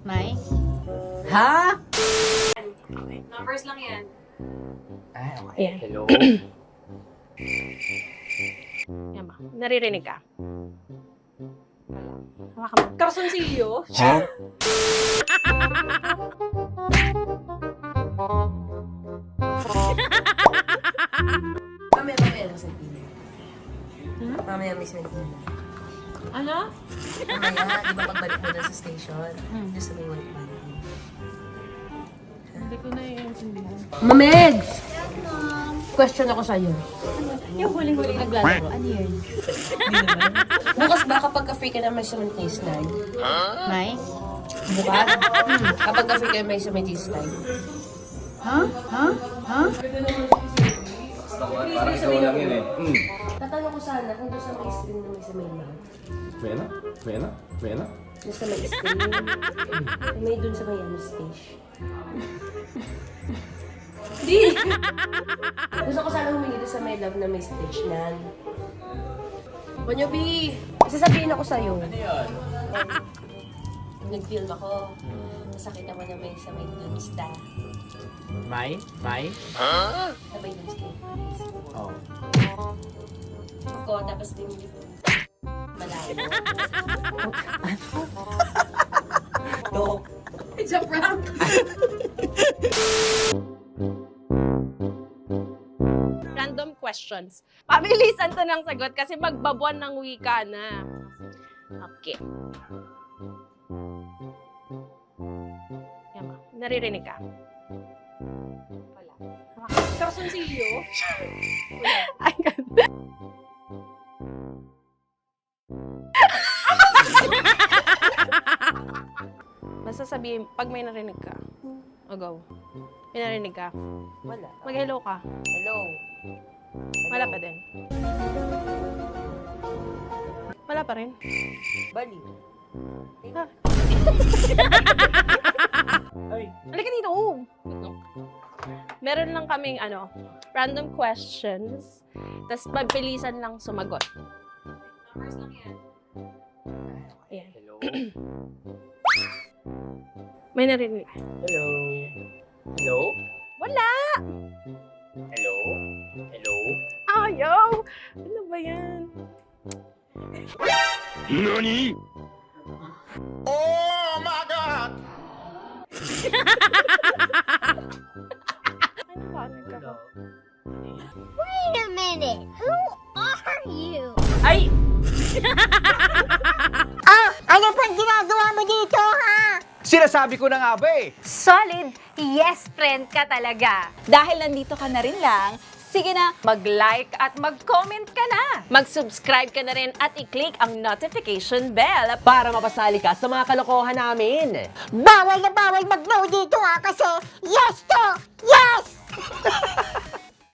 May? Ha? Okay, numbers lang yan. Ay, okay. Ayan. Hello? Yan ba? Naririnig ka? Hawakan mo. Karsunsilyo? Ha? Mamaya lang sa pili. Mamaya may sabihin. Ano? Mamaya, di ba pagbalik mo na sa station? Doon sa may white man. Hindi ko na iintindihan. Mamegs! Question ako sa'yo. Yung huling-huling naglalaro. Ano yun? Bukas ba kapag ka-free ka na may sumitiis na? May? Bukas? Kapag ka-free ka na may sumitiis na? Ha? Ha? Ha? Parang ikaw lang yun eh. Tatanong ko sana kung doon sa may screen na may sa may mouth. Pwena? Pwena? Pwena? Doon sa may screen. May doon sa may stage. Di! Gusto ko sana humingi doon sa may love na may stage na. Wanyobi! Sasabihin ako sa'yo. Ano yun? Nag-film ako. Nasakit ako na may sa may dunsta. May? May? Sabay dunsta. Oh. Ako, tapos din malayo. To. It's a prank! Random questions. Pabilisan to ng sagot kasi magbabuan ng wika na. Okay. Yan ba? Naririnig ka? Wala. Karsunsilyo? Ay, ganda. Basta sabihin, pag may narinig ka, o go. May narinig ka, Wala. mag-hello ka. Hello. Wala pa din. Wala pa rin. Bali. Ay. Halika dito. Meron lang kaming random questions. Tapos pagpilisan lang sumagot. Numbers lang yan. Ayan. Hello? May narinig. Hello? Hello? Wala! Hello? Hello? Ayaw! Ano ba yan? NANI?! Oh my God! Ano ba? Nagkaka... Wait a minute. Who are you? Ay! Ano pang ginagawa mo dito, ha? Sinasabi ko na nga ba eh! Solid yes friend ka talaga. Dahil nandito ka na rin lang, sige na, mag-like at mag-comment ka na. Mag-subscribe ka na rin at i-click ang notification bell. Para mapasali ka sa mga kalokohan namin. Bawal na bawal mag-no dito, ha? Kasi yes to yes!